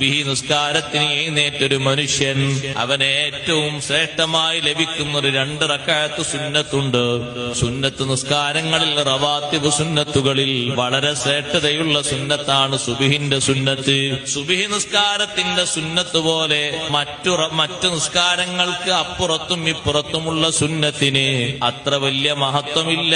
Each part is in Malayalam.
ഈ നിസ്കാരത്തിന് എഴുന്നേറ്റൊരു മനുഷ്യൻ അവന് ഏറ്റവും ശ്രേഷ്ഠമായി ലഭിക്കുന്ന ഒരു 2 റക്അത്ത് സുന്നത്തുണ്ട്. സുന്നത്ത് നിസ്കാരങ്ങളിൽ റവാത്തിബ് സുന്നത്തുകളിൽ വളരെ ശ്രേഷ്ഠതയുള്ള സുന്നത്താണ് സുബ്ഹിന്റെ സുന്നത്ത്. സുബ്ഹി നിസ്കാരത്തിന്റെ സുന്നത്ത് പോലെ മറ്റു നിസ്കാരങ്ങൾക്ക് അപ്പുറത്തും ഇപ്പുറത്തുമുള്ള സുന്നത്തിന് അത്ര വലിയ മഹത്വമില്ല.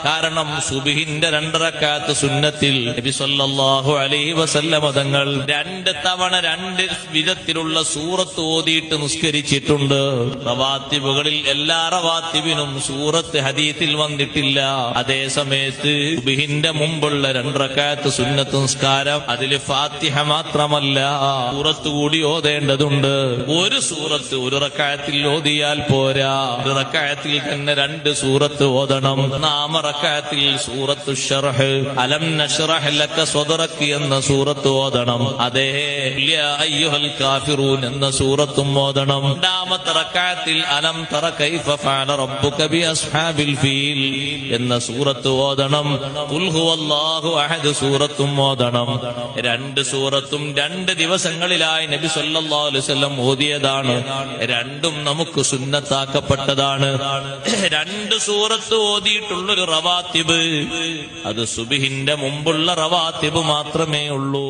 കാരണം സുബ്ഹിന്റെ 2 റക്അത്ത് സുന്നത്തിൽ നബി സല്ലല്ലാഹു അലൈഹി വസല്ലം തങ്ങൾ 2 തവണ 2 വിധത്തിലുള്ള സൂറത്ത് ഓതിയിട്ട് നിസ്കരിച്ചിട്ടുണ്ട്. റവാത്തിബുകളിൽ എല്ലാ റവാത്തിബിനും സൂറത്ത് ഹദീസിൽ വന്നിട്ടില്ല. അതേ സമയത്ത് സുബ്ഹിന്റെ മുമ്പുള്ള 2 റക്അത്ത് സുന്നത്ത് നിസ്കാരം അതിൽ ഫാത്തിഹ മാത്രമല്ല സൂറത്ത് കൂടി ഓതേണ്ടതുണ്ട്. ഒരു സൂറത്ത് ഒരു റക്അത്തിൽ ഓതിയാൽ പോരാ, ഒരു റക്അത്തിൽ തന്നെ 2 സൂറത്ത് ഓതണം. 4 റക്അത്തിൽ സൂറത്തു ശർഹ് അലം നശ്റഹ് ലക സദ്റക എന്ന സൂറത്ത് ഓതണം. അതേ യാ അയ്യുഹൽ കാഫിറൂൻ എന്ന സൂറത്തും ഓതണം. 2ാമത്തെ റക്അത്തിൽ അലം തറ കൈഫ ഫഅല റബ്ബുക ബി അസ്ഹാബിൽ ഫീൽ എന്ന സൂറത്ത് ഓതണം. ഖുൽ ഹുവല്ലാഹു അഹദ് സൂറത്തും ഓതണം. 2 സൂറത്തും 2 ദിവസങ്ങളിലായി നബി സല്ലല്ലാഹു അലൈഹി വസല്ലം ഓതിയതാണ്. 2ഉം നമുക്ക് സുന്നത്താക്കപ്പെട്ടതാണ്. 2 സൂറത്ത് ഓതിയിട്ടുള്ളൊരു റവാത്തിബ് അത് സുബ്ഹിന്റെ മുമ്പുള്ള റവാത്തിബ് മാത്രമേ ഉള്ളൂ.